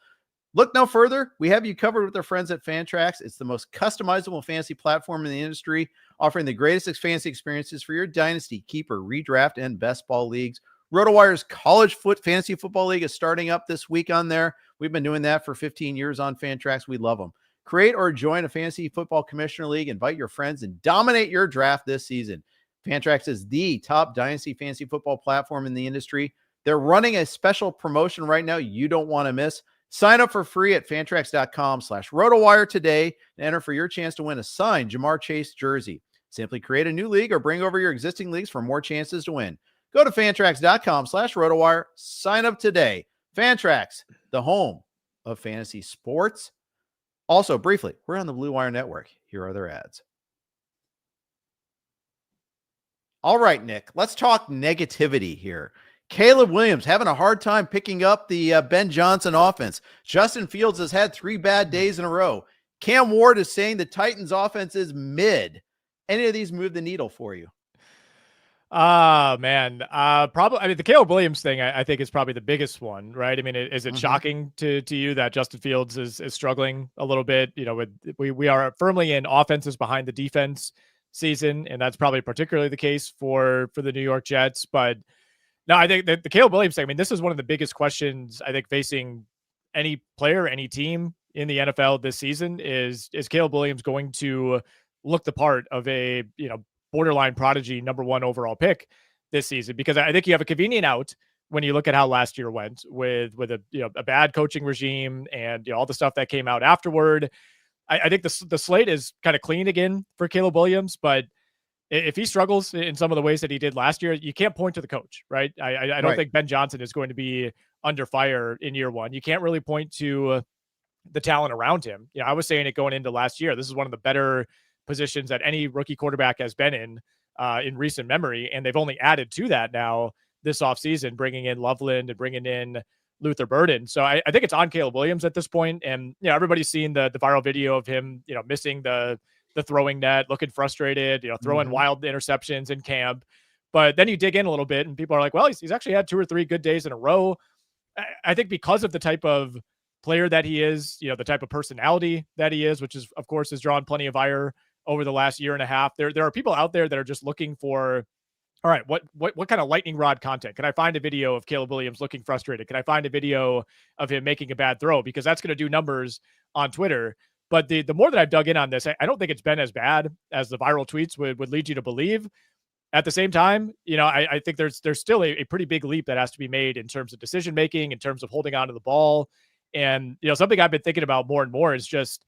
Look no further. We have you covered with our friends at Fantrax. It's the most customizable fantasy platform in the industry, offering the greatest fantasy experiences for your dynasty, keeper, redraft, and best ball leagues. RotoWire's College Fantasy Football League is starting up this week on there. We've been doing that for 15 years on Fantrax. We love them. Create or join a fantasy football commissioner league, invite your friends, and dominate your draft this season. Fantrax is the top dynasty fantasy football platform in the industry. They're running a special promotion right now you don't want to miss. Sign up for free at fantrax.com/RotoWire today and enter for your chance to win a signed Jamar Chase jersey. Simply create a new league or bring over your existing leagues for more chances to win. Go to fantrax.com/RotoWire. Sign up today. Fantrax, the home of fantasy sports. Also, briefly, we're on the Blue Wire Network. Here are their ads. All right, Nick, let's talk negativity here. Caleb Williams having a hard time picking up the Ben Johnson offense. Justin Fields has had 3 bad days in a row. Cam Ward is saying the Titans offense is mid. Any of these move the needle for you? Man. Probably. I mean, the Caleb Williams thing, I think, is probably the biggest one, right? I mean, is it shocking to you that Justin Fields is struggling a little bit? We are firmly in offenses behind the defense season, and that's probably particularly the case for the New York Jets. But no, I think that the Caleb Williams thing, I mean, this is one of the biggest questions I think facing any player, any team in the NFL this season is Caleb Williams going to look the part of a, borderline prodigy #1 overall pick this season? Because I think you have a convenient out when you look at how last year went with a bad coaching regime and all the stuff that came out afterward. I think the slate is kind of clean again for Caleb Williams, but if he struggles in some of the ways that he did last year, you can't point to the coach, right? I don't think Ben Johnson is going to be under fire in year one. You can't really point to the talent around him. I was saying it going into last year. This is one of the better positions that any rookie quarterback has been in recent memory, and they've only added to that now this offseason, bringing in Loveland and bringing in Luther Burden. So I think it's on Caleb Williams at this point, and everybody's seen the viral video of him, missing the throwing net, looking frustrated, throwing wild interceptions in camp. But then you dig in a little bit and people are like, well, he's actually had 2 or 3 good days in a row. I think because of the type of player that he is, the type of personality that he is, which is, of course, has drawn plenty of ire over the last year and a half. There are people out there that are just looking for, all right, what kind of lightning rod content? Can I find a video of Caleb Williams looking frustrated? Can I find a video of him making a bad throw? Because that's going to do numbers on Twitter. But the more that I've dug in on this, I don't think it's been as bad as the viral tweets would lead you to believe. At the same time, I think there's still a pretty big leap that has to be made in terms of decision making, in terms of holding on to the ball. And, something I've been thinking about more and more is just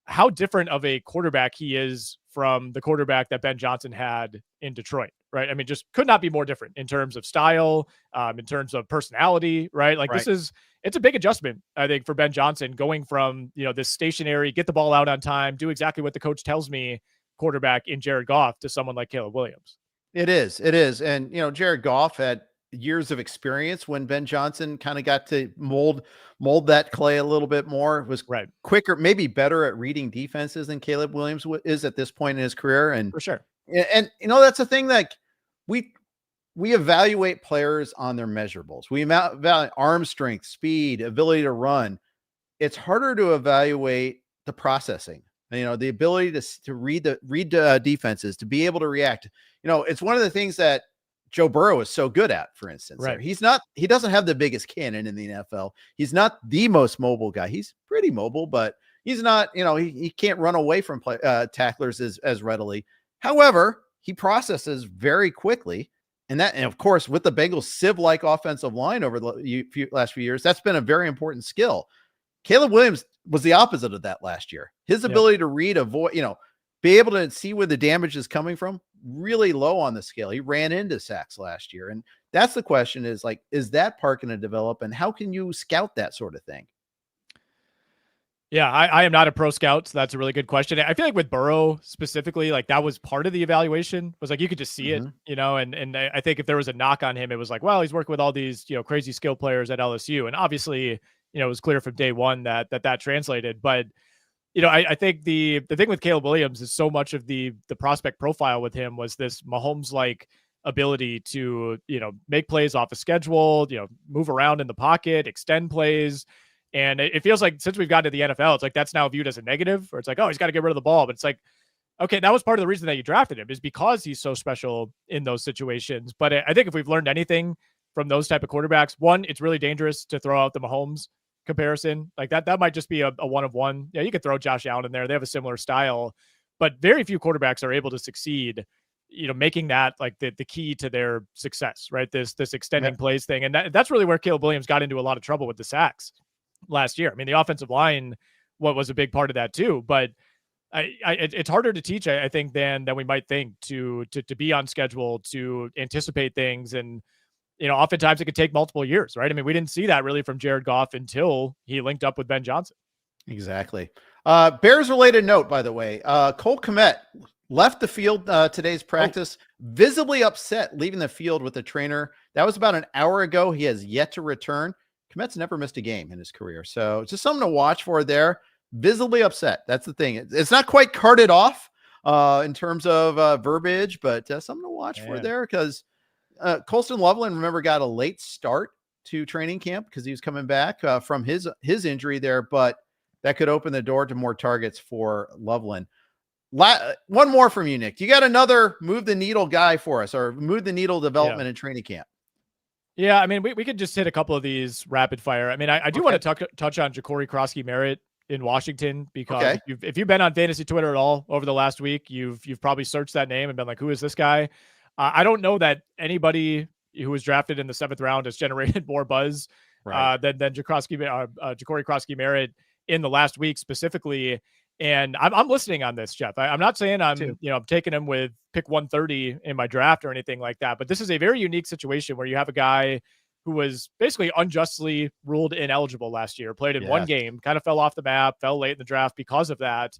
how different of a quarterback he is from the quarterback that Ben Johnson had in Detroit, right? I mean, just could not be more different in terms of style, in terms of personality, right? It's a big adjustment, I think, for Ben Johnson going from, this stationary, get the ball out on time, do exactly what the coach tells me quarterback in Jared Goff to someone like Caleb Williams. It is. And, Jared Goff had years of experience when Ben Johnson kind of got to mold that clay a little bit more. It was quicker, maybe better at reading defenses than Caleb Williams is at this point in his career. And for sure. And, that's a thing that we evaluate players on their measurables. We evaluate arm strength, speed, ability to run. It's harder to evaluate the processing, the ability to read defenses, to be able to react. It's one of the things that Joe Burrow is so good at, for instance. Right. He doesn't have the biggest cannon in the NFL. He's not the most mobile guy. He's pretty mobile, but He's not, he can't run away from tacklers as readily. However, he processes very quickly. And of course, with the Bengals sieve-like offensive line over the last few years, that's been a very important skill. Caleb Williams was the opposite of that last year. His ability to read, avoid, be able to see where the damage is coming from, really low on the scale. He ran into sacks last year. And that's the question is that part going to develop, and how can you scout that sort of thing? Yeah, I am not a pro scout, so that's a really good question. I feel like with Burrow specifically, like that was part of the evaluation, was like you could just see it, and I think if there was a knock on him, it was like, well, he's working with all these, crazy skill players at LSU. And obviously, it was clear from day one that translated. But, I think the thing with Caleb Williams is so much of the prospect profile with him was this Mahomes-like ability to, make plays off a schedule, move around in the pocket, extend plays. And it feels like since we've gotten to the NFL, it's like that's now viewed as a negative, or it's like, oh, he's got to get rid of the ball. But it's like, okay, that was part of the reason that you drafted him, is because he's so special in those situations. But I think if we've learned anything from those type of quarterbacks, one, it's really dangerous to throw out the Mahomes comparison. Like that might just be a one of one. Yeah, you could throw Josh Allen in there. They have a similar style, but very few quarterbacks are able to succeed, making that like the key to their success, right? This extending plays thing. And that's really where Caleb Williams got into a lot of trouble with the sacks last year. I mean, the offensive line was a big part of that too, but it's harder to teach, I think, than we might think to be on schedule, to anticipate things. And, oftentimes it could take multiple years, right? I mean, we didn't see that really from Jared Goff until he linked up with Ben Johnson. Exactly. Bears related note, by the way, Cole Kmet left the field today's practice, visibly upset leaving the field with the trainer. That was about an hour ago. He has yet to return. Kmet's never missed a game in his career. So it's just something to watch for there. Visibly upset. That's the thing. It's not quite carted off in terms of verbiage, but something to watch for there, because Colston Loveland, remember, got a late start to training camp because he was coming back from his injury there, but that could open the door to more targets for Loveland. One more from you, Nick. You got another move the needle guy for us, or move the needle development in training camp? Yeah, I mean, we could just hit a couple of these rapid fire. I mean, I do want to touch on Jacory Croskey-Merritt in Washington, because if you've been on fantasy Twitter at all over the last week, you've probably searched that name and been like, who is this guy? I don't know that anybody who was drafted in the 7th round has generated more buzz than Jacory Croskey-Merritt in the last week specifically. And I'm listening on this, Jeff. I'm not saying I'm taking him with pick 130 in my draft or anything like that, but this is a very unique situation where you have a guy who was basically unjustly ruled ineligible last year, played in one game, kind of fell off the map, fell late in the draft because of that.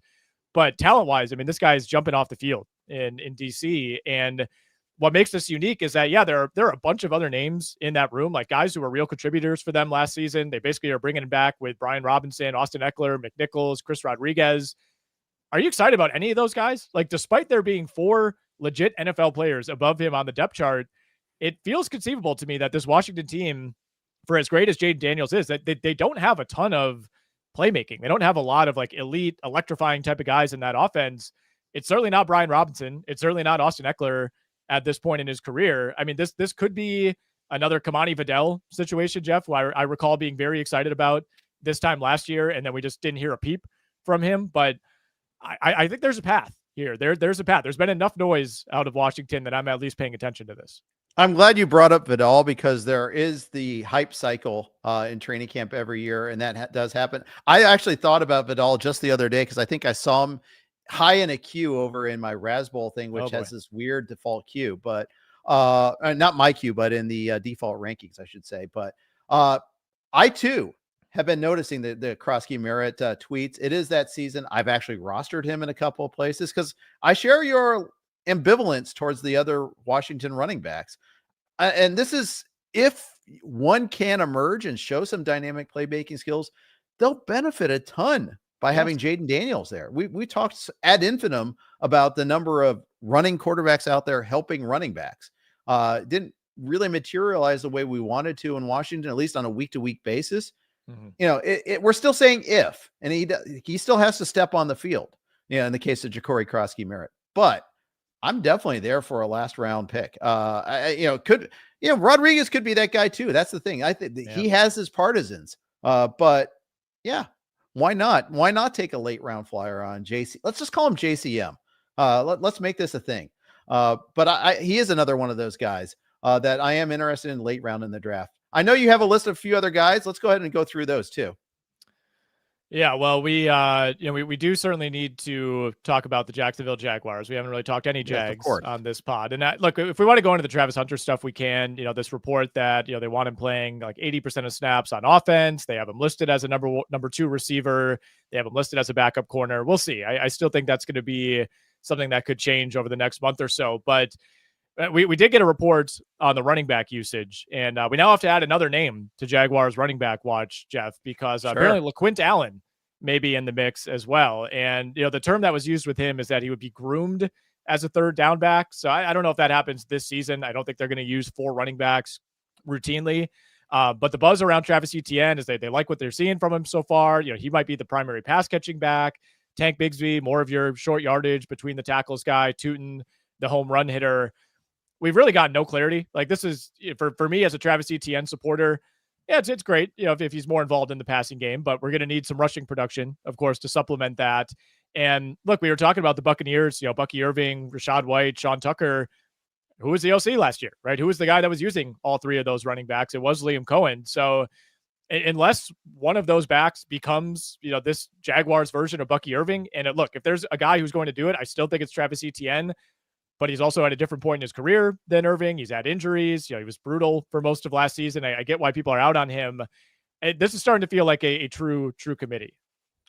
But talent-wise, I mean, this guy is jumping off the field in DC. And what makes this unique is that, there are a bunch of other names in that room, like guys who were real contributors for them last season. They basically are bringing him back with Brian Robinson, Austin Eckler, McNichols, Chris Rodriguez. Are you excited about any of those guys? Like, despite there being 4 legit NFL players above him on the depth chart, it feels conceivable to me that this Washington team, for as great as Jaden Daniels is, that they don't have a ton of playmaking. They don't have a lot of like elite electrifying type of guys in that offense. It's certainly not Brian Robinson. It's certainly not Austin Eckler at this point in his career. I mean, this could be another Kamani Vidal situation, Jeff, who I recall being very excited about this time last year, and then we just didn't hear a peep from him. But I think there's a path here. There's a path. There's been enough noise out of Washington that I'm at least paying attention to this. I'm glad you brought up Vidal, because there is the hype cycle in training camp every year, and that does happen. I actually thought about Vidal just the other day because I think I saw him high in a queue over in my Raspberry thing, which has this weird default queue, but not my queue, but in the default rankings, I should say. But I too have been noticing the Croskey-Merritt tweets. It is that season. I've actually rostered him in a couple of places because I share your ambivalence towards the other Washington running backs. And this is, if one can emerge and show some dynamic playmaking skills, they'll benefit a ton by having Jaden Daniels there. We talked ad infinitum about the number of running quarterbacks out there helping running backs. Didn't really materialize the way we wanted to in Washington, at least on a week-to-week basis. Mm-hmm. We're still saying if, and he still has to step on the field, in the case of Jacory Croskey-Merritt. But I'm definitely there for a last round pick. Rodriguez could be that guy too. That's the thing. I think he has his partisans. But yeah, Why not? Why not take a late round flyer on JC? Let's just call him JCM. Let's make this a thing. But he is another one of those guys that I am interested in late round in the draft. I know you have a list of a few other guys. Let's go ahead and go through those too. Yeah, well, we do certainly need to talk about the Jacksonville Jaguars. We haven't really talked any Jags on this pod. And look, if we want to go into the Travis Hunter stuff, we can. This report that they want him playing like 80% of snaps on offense. They have him listed as a number 2 receiver. They have him listed as a backup corner. We'll see. I still think that's going to be something that could change over the next month or so. But we did get a report on the running back usage, and we now have to add another name to Jaguars running back watch, Jeff, because apparently LaQuint Allen may be in the mix as well. And, the term that was used with him is that he would be groomed as a third down back. So I don't know if that happens this season. I don't think they're going to use 4 running backs routinely. But the buzz around Travis Etienne is they like what they're seeing from him so far. He might be the primary pass catching back. Tank Bigsby, more of your short yardage between the tackles guy, Tootin, the home run hitter. We've really got no clarity. Like, this is for me as a Travis Etienne supporter. Yeah, it's great, if he's more involved in the passing game, but we're going to need some rushing production, of course, to supplement that. And look, we were talking about the Buccaneers, Bucky Irving, Rashad White, Sean Tucker. Who was the OC last year, right? Who was the guy that was using all 3 of those running backs? It was Liam Cohen. So unless one of those backs becomes, this Jaguars version of Bucky Irving, and look, if there's a guy who's going to do it, I still think it's Travis Etienne. But he's also at a different point in his career than Irving. He's had injuries. He was brutal for most of last season. I get why people are out on him. This is starting to feel like a true committee.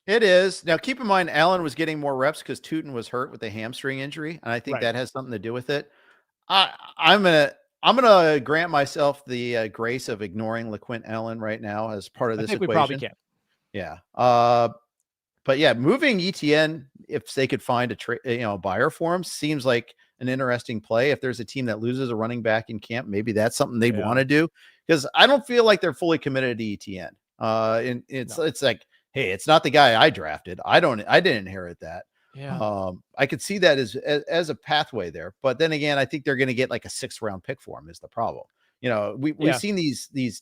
It is. Now, keep in mind, Allen was getting more reps because Tootin was hurt with a hamstring injury, and I think that has something to do with it. I'm gonna grant myself the grace of ignoring LaQuint Allen right now as part of this equation. We probably can. Yeah. But yeah, moving ETN, if they could find a buyer for him, seems like an interesting play. If there's a team that loses a running back in camp, maybe that's something they'd want to do, because I don't feel like they're fully committed to ETN. And it's like, hey, it's not the guy I drafted. I didn't inherit that. Yeah. I could see that as a pathway there, but then again, I think they're going to get like a 6th round pick for him is the problem. We've seen these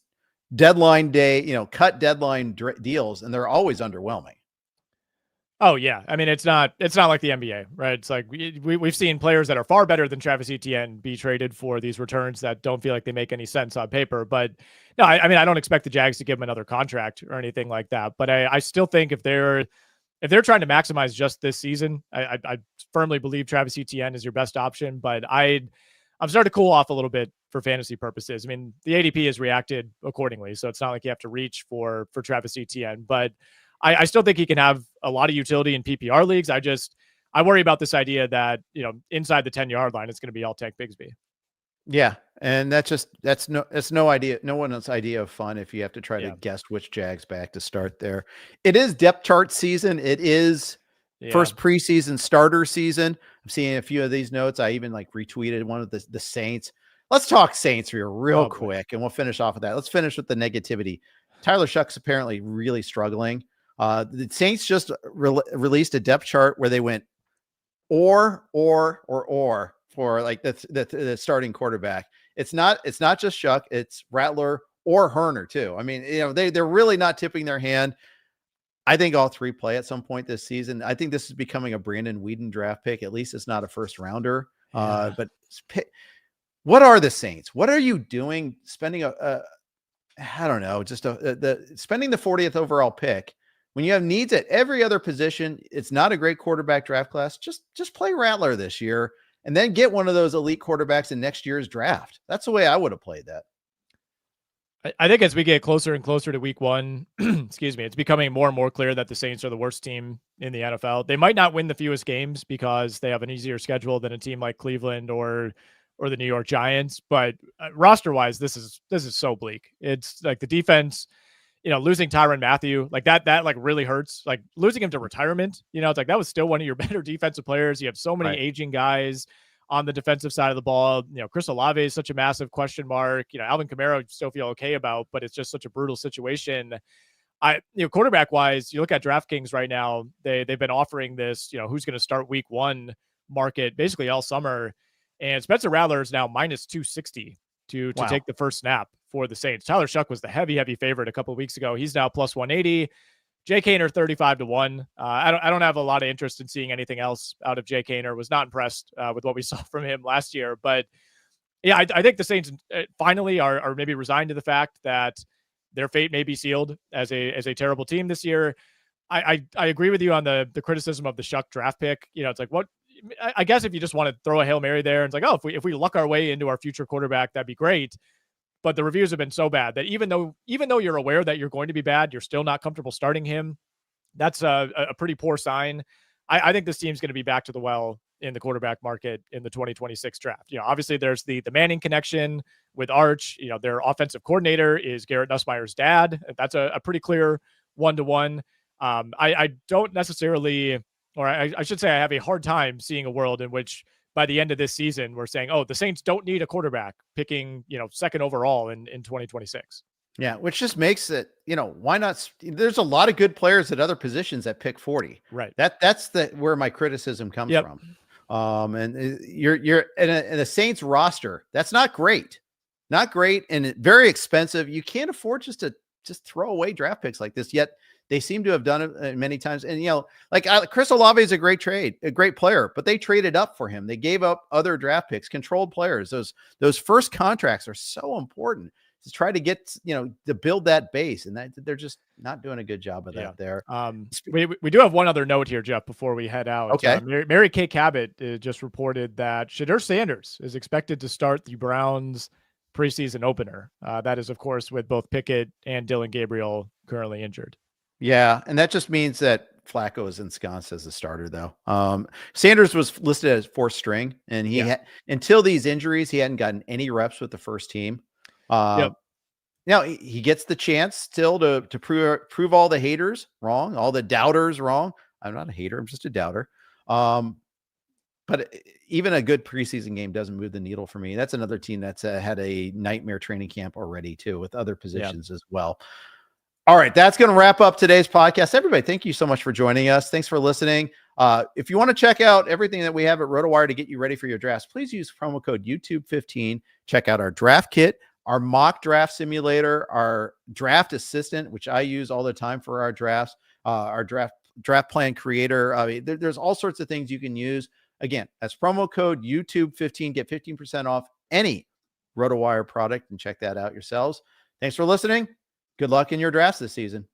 deadline day, cut deadline deals, and they're always underwhelming. Oh yeah. I mean, it's not like the NBA, right? It's like we've seen players that are far better than Travis Etienne be traded for these returns that don't feel like they make any sense on paper. But no, I mean, I don't expect the Jags to give him another contract or anything like that. But I still think if they're trying to maximize just this season, I firmly believe Travis Etienne is your best option. But I'm starting to cool off a little bit for fantasy purposes. I mean, the ADP has reacted accordingly, so it's not like you have to reach for Travis Etienne. But I still think he can have a lot of utility in PPR leagues. I worry about this idea that, inside the 10-yard line, it's going to be all Tank Bigsby. Yeah. And that's no idea. No one's idea of fun if you have to try to guess which Jags back to start there. It is depth chart season. It is first preseason starter season. I'm seeing a few of these notes. I even retweeted one of the Saints. Let's talk Saints here real quick, and we'll finish off with that. Let's finish with the negativity. Tyler Shuck's apparently really struggling. The Saints just released a depth chart where they went or for like the starting quarterback. It's not just Shuck, it's Rattler or Herner too. I mean, they're really not tipping their hand. I think all 3 play at some point this season. I think this is becoming a Brandon Weeden draft pick. At least it's not a first rounder. But what are the Saints? What are you doing spending I don't know, just spending the 40th overall pick when you have needs at every other position? It's not a great quarterback draft class. Just play Rattler this year and then get one of those elite quarterbacks in next year's draft. That's the way I would have played that. I think as we get closer and closer to week 1, excuse me, it's becoming more and more clear that the Saints are the worst team in the NFL. They might not win the fewest games because they have an easier schedule than a team like Cleveland or the New York Giants, but roster wise, this is so bleak. It's like the defense, losing Tyrann Mathieu, like that really hurts. Like losing him to retirement, it's like that was still one of your better defensive players. You have so many aging guys on the defensive side of the ball. Chris Olave is such a massive question mark. Alvin Kamara I still feel okay about, but it's just such a brutal situation. Quarterback wise, you look at DraftKings right now, they've been offering this, who's going to start week 1 market basically all summer. And Spencer Rattler is now minus 260 to take the first snap for the Saints. Tyler Shuck was the heavy favorite a couple of weeks ago. He's now plus 180. Jake Haener 35-1. I don't have a lot of interest in seeing anything else out of Jake Haener. Was not impressed with what we saw from him last year. But yeah, I think the Saints finally are maybe resigned to the fact that their fate may be sealed as a terrible team this year. I agree with you on the criticism of the Shuck draft pick. It's like, what? I guess if you just want to throw a Hail Mary there, and it's like, oh, if we luck our way into our future quarterback, that'd be great. But the reviews have been so bad that even though you're aware that you're going to be bad, you're still not comfortable starting him. That's a pretty poor sign. I think this team's going to be back to the well in the quarterback market in the 2026 draft. Obviously there's the Manning connection with Arch. Their offensive coordinator is Garrett Nussmeier's dad. That's a pretty clear 1-to-1. I don't necessarily, or I should say I have a hard time seeing a world in which by the end of this season, we're saying, oh, the Saints don't need a quarterback picking, second overall in 2026. Yeah, which just makes it, why not? There's a lot of good players at other positions at pick 40. Right. That's where my criticism comes from. And you're in a Saints roster. That's not great, and very expensive. You can't afford just throw away draft picks like this. Yet they seem to have done it many times. And, like Chris Olave is a great player, but they traded up for him. They gave up other draft picks, controlled players. Those first contracts are so important to try to get, to build that base. And that they're just not doing a good job of that there. We do have one other note here, Jeff, before we head out. Okay. Mary Kay Cabot just reported that Shadeur Sanders is expected to start the Browns preseason opener. That is, of course, with both Pickett and Dylan Gabriel currently injured. Yeah, and that just means that Flacco is ensconced as a starter, though. Sanders was listed as fourth string, and he had, until these injuries, he hadn't gotten any reps with the first team. Now he gets the chance still to prove all the haters wrong, all the doubters wrong. I'm not a hater; I'm just a doubter. But even a good preseason game doesn't move the needle for me. That's another team that's had a nightmare training camp already, too, with other positions as well. All right, that's going to wrap up today's podcast. Everybody, thank you so much for joining us. Thanks for listening. If you want to check out everything that we have at RotoWire to get you ready for your drafts, please use promo code YouTube15. Check out our draft kit, our mock draft simulator, our draft assistant, which I use all the time for our drafts, our draft plan creator. There's all sorts of things you can use. Again, that's promo code YouTube15. Get 15% off any RotoWire product and check that out yourselves. Thanks for listening. Good luck in your drafts this season.